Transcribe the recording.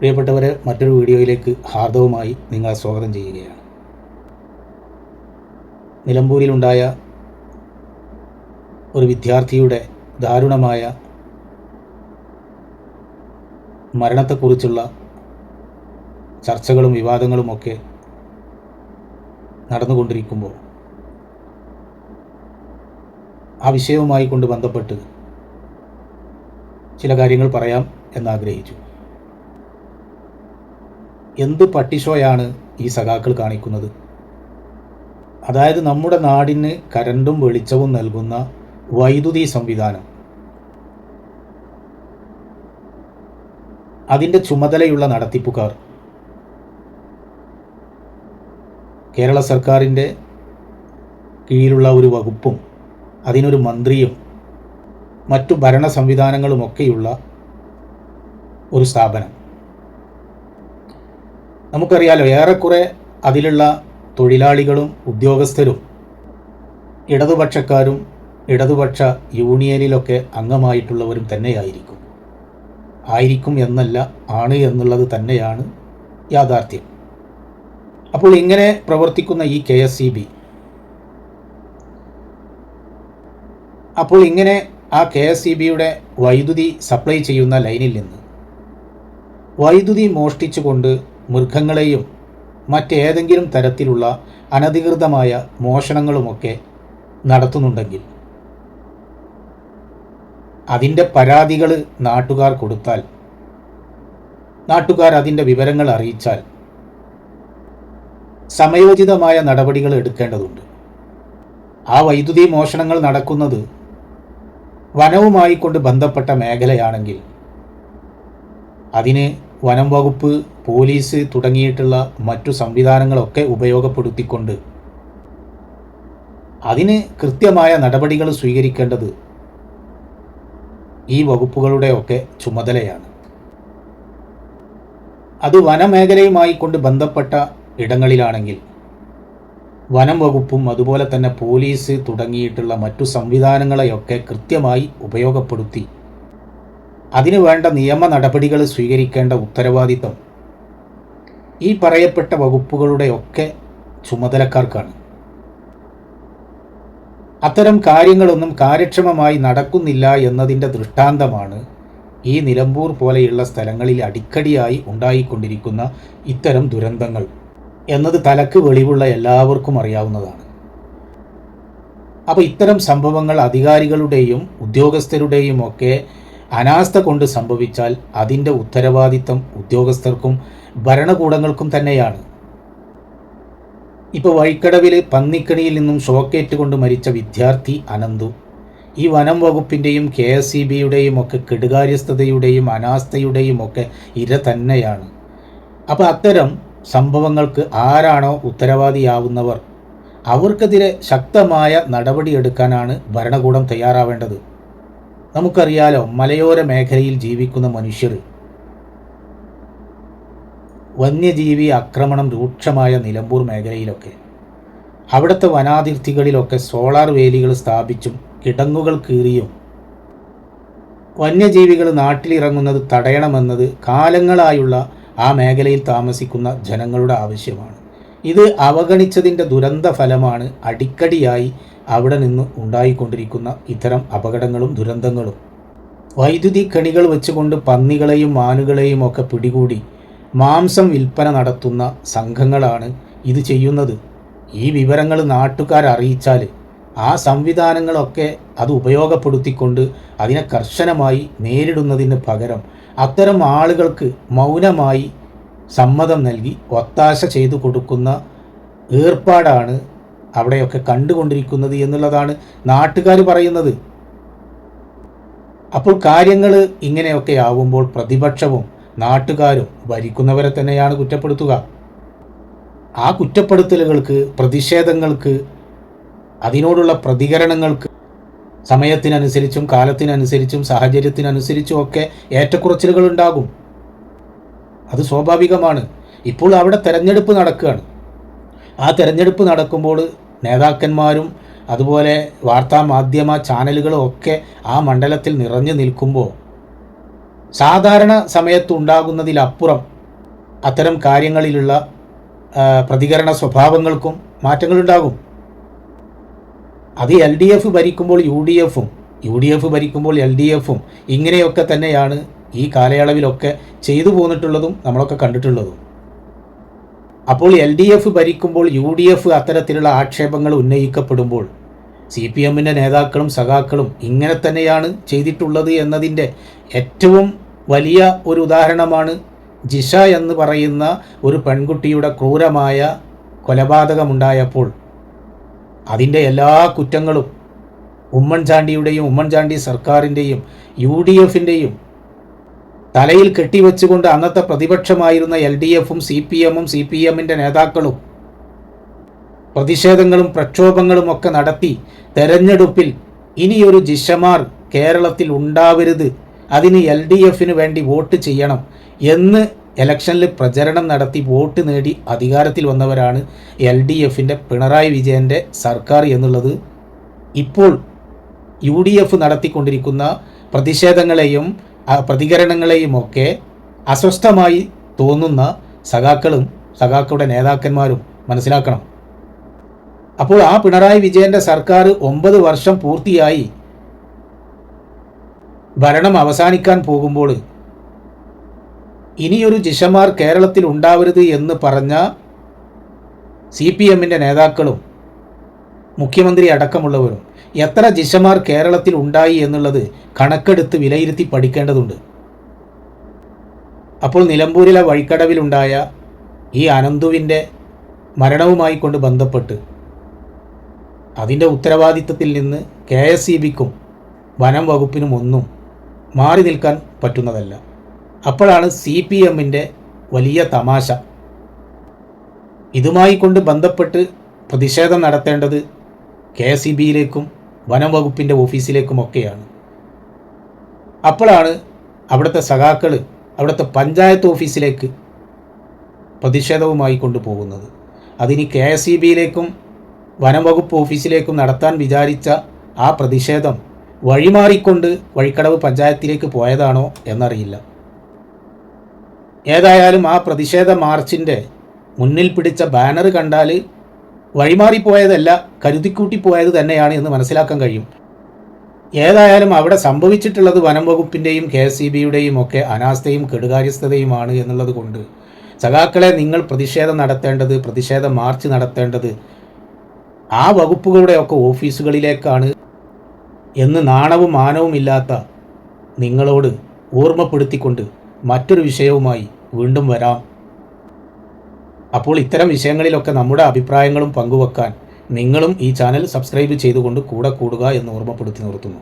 പ്രിയപ്പെട്ടവരെ, മറ്റൊരു വീഡിയോയിലേക്ക് ഹാർദവുമായി നിങ്ങളെ സ്വാഗതം ചെയ്യുകയാണ്. നിലമ്പൂരിലുണ്ടായ ഒരു വിദ്യാർത്ഥിയുടെ ദാരുണമായ മരണത്തെക്കുറിച്ചുള്ള ചർച്ചകളും വിവാദങ്ങളുമൊക്കെ നടന്നുകൊണ്ടിരിക്കുമ്പോൾ ആ വിഷയവുമായി കൊണ്ട് ബന്ധപ്പെട്ട് ചില കാര്യങ്ങൾ പറയാം എന്നാഗ്രഹിച്ചു. എന്ത് പട്ടിഷോയാണ് ഈ സഖാക്കൾ കാണിക്കുന്നത്? അതായത് നമ്മുടെ നാടിന് കരണ്ടും വെളിച്ചവും നൽകുന്ന വൈദ്യുതി സംവിധാനം, അതിൻ്റെ ചുമതലയുള്ള നടത്തിപ്പുകാർ കേരള സർക്കാരിൻ്റെ കീഴിലുള്ള ഒരു വകുപ്പും അതിനൊരു മന്ത്രിയും മറ്റു ഭരണ സംവിധാനങ്ങളുമൊക്കെയുള്ള ഒരു സ്ഥാപനം. നമുക്കറിയാലോ, ഏറെക്കുറെ അതിലുള്ള തൊഴിലാളികളും ഉദ്യോഗസ്ഥരും ഇടതുപക്ഷക്കാരും ഇടതുപക്ഷ യൂണിയനിലൊക്കെ അംഗമായിട്ടുള്ളവരും ആയിരിക്കും എന്നല്ല, ആണ് എന്നുള്ളത് തന്നെയാണ് യാഥാർത്ഥ്യം. അപ്പോൾ ഇങ്ങനെ പ്രവർത്തിക്കുന്ന ഈ KSEB, അപ്പോൾ ഇങ്ങനെ ആ KSEBയുടെ വൈദ്യുതി സപ്ലൈ ചെയ്യുന്ന ലൈനിൽ നിന്ന് വൈദ്യുതി മോഷ്ടിച്ചുകൊണ്ട് മൃഗങ്ങളെയും മറ്റേതെങ്കിലും തരത്തിലുള്ള അനധികൃതമായ മോഷണങ്ങളുമൊക്കെ നടത്തുന്നുണ്ടെങ്കിൽ അതിൻ്റെ പരാതികൾ നാട്ടുകാർ കൊടുത്താൽ, നാട്ടുകാർ അതിൻ്റെ വിവരങ്ങൾ അറിയിച്ചാൽ സമയോചിതമായ നടപടികൾ എടുക്കേണ്ടതുണ്ട്. ആ വൈദ്യുതി മോഷണങ്ങൾ നടക്കുന്നത് വനവുമായി കൊണ്ട് ബന്ധപ്പെട്ട മേഖലയാണെങ്കിൽ അതിന് വനം വകുപ്പ്, പോലീസ് തുടങ്ങിയിട്ടുള്ള മറ്റു സംവിധാനങ്ങളൊക്കെ ഉപയോഗപ്പെടുത്തിക്കൊണ്ട് അതിന് കൃത്യമായ നടപടികൾ സ്വീകരിക്കേണ്ടത് ഈ വകുപ്പുകളുടെയൊക്കെ ചുമതലയാണ്. അത് വനമേഖലയുമായി കൊണ്ട് ബന്ധപ്പെട്ട ഇടങ്ങളിലാണെങ്കിൽ വനം വകുപ്പും അതുപോലെ തന്നെ പോലീസ് തുടങ്ങിയിട്ടുള്ള മറ്റു സംവിധാനങ്ങളെയൊക്കെ കൃത്യമായി ഉപയോഗപ്പെടുത്തി അതിനു വേണ്ട നിയമ നടപടികൾ സ്വീകരിക്കേണ്ട ഉത്തരവാദിത്തം ഈ പറയപ്പെട്ട വകുപ്പുകളുടെയൊക്കെ ചുമതലക്കാർക്കാണ്. അത്തരം കാര്യങ്ങളൊന്നും കാര്യക്ഷമമായി നടക്കുന്നില്ല എന്നതിൻ്റെ ദൃഷ്ടാന്തമാണ് ഈ നിലമ്പൂർ പോലെയുള്ള സ്ഥലങ്ങളിൽ അടിക്കടിയായി ഉണ്ടായിക്കൊണ്ടിരിക്കുന്ന ഇത്തരം ദുരന്തങ്ങൾ എന്നത് തലക്ക് വെളിവുള്ള എല്ലാവർക്കും അറിയാവുന്നതാണ്. അപ്പോൾ ഇത്തരം സംഭവങ്ങൾ അധികാരികളുടെയും ഉദ്യോഗസ്ഥരുടെയും ഒക്കെ അനാസ്ഥ കൊണ്ട് സംഭവിച്ചാൽ അതിൻ്റെ ഉത്തരവാദിത്തം ഉദ്യോഗസ്ഥർക്കും ഭരണകൂടങ്ങൾക്കും തന്നെയാണ്. ഇപ്പോൾ വഴിക്കടവിൽ പന്നിക്കണിയിൽ നിന്നും ഷോക്കേറ്റ് കൊണ്ട് മരിച്ച വിദ്യാർത്ഥി അനന്തു ഈ വനം വകുപ്പിൻ്റെയും KSEBയുടെയും ഒക്കെ കെടുകാര്യസ്ഥതയുടെയും അനാസ്ഥയുടെയും ഒക്കെ ഇര തന്നെയാണ്. അപ്പോൾ അത്തരം സംഭവങ്ങൾക്ക് ആരാണോ ഉത്തരവാദിയാവുന്നവർ അവർക്കെതിരെ ശക്തമായ നടപടിയെടുക്കാനാണ് ഭരണകൂടം തയ്യാറാവേണ്ടത്. നമുക്കറിയാലോ, മലയോര മേഖലയിൽ ജീവിക്കുന്ന മനുഷ്യർ വന്യജീവി ആക്രമണം രൂക്ഷമായ നിലമ്പൂർ മേഖലയിലൊക്കെ അവിടുത്തെ വനാതിർത്തികളിലൊക്കെ സോളാർ വേലികൾ സ്ഥാപിച്ചും കിടങ്ങുകൾ കീറിയും വന്യജീവികൾ നാട്ടിലിറങ്ങുന്നത് തടയണമെന്നത് കാലങ്ങളായുള്ള ആ മേഖലയിൽ താമസിക്കുന്ന ജനങ്ങളുടെ ആവശ്യമാണ്. ഇത് അവഗണിച്ചതിൻ്റെ ദുരന്ത ഫലമാണ് അടിക്കടിയായി അവിടെ നിന്ന് ഉണ്ടായിക്കൊണ്ടിരിക്കുന്ന ഇത്തരം അപകടങ്ങളും ദുരന്തങ്ങളും. വൈദ്യുതി കണികൾ വെച്ചുകൊണ്ട് പന്നികളെയും മാനുകളെയും ഒക്കെ പിടികൂടി മാംസം വിൽപ്പന നടത്തുന്ന സംഘങ്ങളാണ് ഇത് ചെയ്യുന്നത്. ഈ വിവരങ്ങൾ നാട്ടുകാർ അറിയിച്ചാൽ ആ സംവിധാനങ്ങളൊക്കെ അത് ഉപയോഗപ്പെടുത്തിക്കൊണ്ട് അതിനെ കർശനമായി നേരിടുന്നതിന് പകരം അത്തരം ആളുകൾക്ക് മൗനമായി സമ്മതം നൽകി ഒത്താശ ചെയ്തു കൊടുക്കുന്ന ഏർപ്പാടാണ് അവിടെയൊക്കെ കണ്ടുകൊണ്ടിരിക്കുന്നത് എന്നുള്ളതാണ് നാട്ടുകാർ പറയുന്നത്. അപ്പോൾ കാര്യങ്ങൾ ഇങ്ങനെയൊക്കെ ആവുമ്പോൾ പ്രതിപക്ഷവും നാട്ടുകാരും ഭരിക്കുന്നവരെ തന്നെയാണ് കുറ്റപ്പെടുത്തുക. ആ കുറ്റപ്പെടുത്തലുകൾക്ക്, പ്രതിഷേധങ്ങൾക്ക്, അതിനോടുള്ള പ്രതികരണങ്ങൾക്ക് സമയത്തിനനുസരിച്ചും കാലത്തിനനുസരിച്ചും സാഹചര്യത്തിനനുസരിച്ചും ഒക്കെ ഏറ്റക്കുറച്ചിലുകൾ ഉണ്ടാകും. അത് സ്വാഭാവികമാണ്. ഇപ്പോൾ അവിടെ തെരഞ്ഞെടുപ്പ് നടക്കുകയാണ്. ആ തെരഞ്ഞെടുപ്പ് നടക്കുമ്പോൾ നേതാക്കന്മാരും അതുപോലെ വാർത്താ മാധ്യമ ചാനലുകളും ഒക്കെ ആ മണ്ഡലത്തിൽ നിറഞ്ഞു നിൽക്കുമ്പോൾ സാധാരണ സമയത്ത് ഉണ്ടാകുന്നതിലപ്പുറം അത്തരം കാര്യങ്ങളിലുള്ള പ്രതികരണ സ്വഭാവങ്ങൾക്കും മാറ്റങ്ങളുണ്ടാകും. അത് LDF ഭരിക്കുമ്പോൾ UDFും, UDF ഭരിക്കുമ്പോൾ LDFും ഇങ്ങനെയൊക്കെ തന്നെയാണ് ഈ കാലയളവിലൊക്കെ ചെയ്തു പോന്നിട്ടുള്ളതും നമ്മളൊക്കെ കണ്ടിട്ടുള്ളതും. അപ്പോൾ LDF ഭരിക്കുമ്പോൾ UDF അത്തരത്തിലുള്ള ആക്ഷേപങ്ങൾ ഉന്നയിക്കപ്പെടുമ്പോൾ CPMൻ്റെ നേതാക്കളും സഖാക്കളും ഇങ്ങനെ തന്നെയാണ് ചെയ്തിട്ടുള്ളത് എന്നതിൻ്റെ ഏറ്റവും വലിയ ഒരു ഉദാഹരണമാണ് ജിഷ എന്ന് പറയുന്ന ഒരു പെൺകുട്ടിയുടെ ക്രൂരമായ കൊലപാതകമുണ്ടായപ്പോൾ അതിൻ്റെ എല്ലാ കുറ്റങ്ങളും ഉമ്മൻചാണ്ടിയുടെയും ഉമ്മൻചാണ്ടി സർക്കാരിൻ്റെയും UDFിൻ്റെയും തലയിൽ കെട്ടിവെച്ചുകൊണ്ട് അന്നത്തെ പ്രതിപക്ഷമായിരുന്ന LDFും CPMും CPMൻ്റെ നേതാക്കളും പ്രതിഷേധങ്ങളും പ്രക്ഷോഭങ്ങളും ഒക്കെ നടത്തി തെരഞ്ഞെടുപ്പിൽ ഇനിയൊരു ജിഷമാർ കേരളത്തിൽ ഉണ്ടാവരുത്, അതിന് LDFിന് വേണ്ടി വോട്ട് ചെയ്യണം എന്ന് ഇലക്ഷനിൽ പ്രചരണം നടത്തി വോട്ട് നേടി അധികാരത്തിൽ വന്നവരാണ് LDFിൻ്റെ പിണറായി വിജയൻ്റെ സർക്കാർ എന്നുള്ളത് ഇപ്പോൾ UDF നടത്തിക്കൊണ്ടിരിക്കുന്ന പ്രതിഷേധങ്ങളെയും പ്രതികരണങ്ങളെയുമൊക്കെ അസ്വസ്ഥമായി തോന്നുന്ന സഖാക്കളും സഖാക്കളുടെ നേതാക്കന്മാരും മനസ്സിലാക്കണം. അപ്പോൾ ആ പിണറായി വിജയൻ്റെ സർക്കാർ 9 വർഷം പൂർത്തിയായി ഭരണം അവസാനിക്കാൻ പോകുമ്പോൾ ഇനിയൊരു ജിഷമാർ കേരളത്തിൽ ഉണ്ടാവരുത് എന്ന് പറഞ്ഞ CPMൻ്റെ നേതാക്കളും മുഖ്യമന്ത്രി അടക്കമുള്ളവരും എത്ര ജിഷമാർ കേരളത്തിൽ ഉണ്ടായി എന്നുള്ളത് കണക്കെടുത്ത് വിലയിരുത്തി പഠിക്കേണ്ടതുണ്ട്. അപ്പോൾ നിലമ്പൂരിലെ വഴിക്കടവിലുണ്ടായ ഈ അനന്തുവിൻ്റെ മരണവുമായി കൊണ്ട് ബന്ധപ്പെട്ട് അതിൻ്റെ ഉത്തരവാദിത്തത്തിൽ നിന്ന് KSEBക്കും വനം വകുപ്പിനും ഒന്നും മാറി നിൽക്കാൻ പറ്റുന്നതല്ല. അപ്പോഴാണ് CPMൻ്റെ വലിയ തമാശ. ഇതുമായി കൊണ്ട് ബന്ധപ്പെട്ട് പ്രതിഷേധം നടത്തേണ്ടത് KSEBയിലേക്കും വനം വകുപ്പിൻ്റെ ഓഫീസിലേക്കുമൊക്കെയാണ്. അപ്പോഴാണ് അവിടുത്തെ സഖാക്കൾ അവിടുത്തെ പഞ്ചായത്ത് ഓഫീസിലേക്ക് പ്രതിഷേധവുമായി കൊണ്ടുപോകുന്നത്. അതിന് KSEBയിലേക്കും വനം വകുപ്പ് ഓഫീസിലേക്കും നടത്താൻ വിചാരിച്ച ആ പ്രതിഷേധം വഴിമാറിക്കൊണ്ട് വഴിക്കടവ് പഞ്ചായത്തിലേക്ക് പോയതാണോ എന്നറിയില്ല. ഏതായാലും ആ പ്രതിഷേധ മാർച്ചിൻ്റെ മുന്നിൽ പിടിച്ച ബാനർ കണ്ടാൽ വഴിമാറിപ്പോയതല്ല, കരുതിക്കൂട്ടിപ്പോയത് തന്നെയാണ് എന്ന് മനസ്സിലാക്കാൻ കഴിയും. ഏതായാലും അവിടെ സംഭവിച്ചിട്ടുള്ളത് വനം വകുപ്പിൻ്റെയും KSEBയുടെയും ഒക്കെ അനാസ്ഥയും കെടുകാര്യസ്ഥതയുമാണ് എന്നുള്ളത് കൊണ്ട് സഖാക്കളെ, നിങ്ങൾ പ്രതിഷേധം നടത്തേണ്ടത്, പ്രതിഷേധ മാർച്ച് നടത്തേണ്ടത് ആ വകുപ്പുകളുടെയൊക്കെ ഓഫീസുകളിലേക്കാണ് എന്ന് നാണവും മാനവും ഇല്ലാത്ത നിങ്ങളോട് ഓർമ്മപ്പെടുത്തിക്കൊണ്ട് മറ്റൊരു വിഷയവുമായി വീണ്ടും വരാം. അപ്പോൾ ഇത്തരം വിഷയങ്ങളിലൊക്കെ നമ്മുടെ അഭിപ്രായങ്ങളും പങ്കുവെക്കാൻ നിങ്ങളും ഈ ചാനൽ സബ്സ്ക്രൈബ് ചെയ്തുകൊണ്ട് കൂടെ കൂടുക എന്ന് ഓർമ്മപ്പെടുത്തി നിർത്തുന്നു.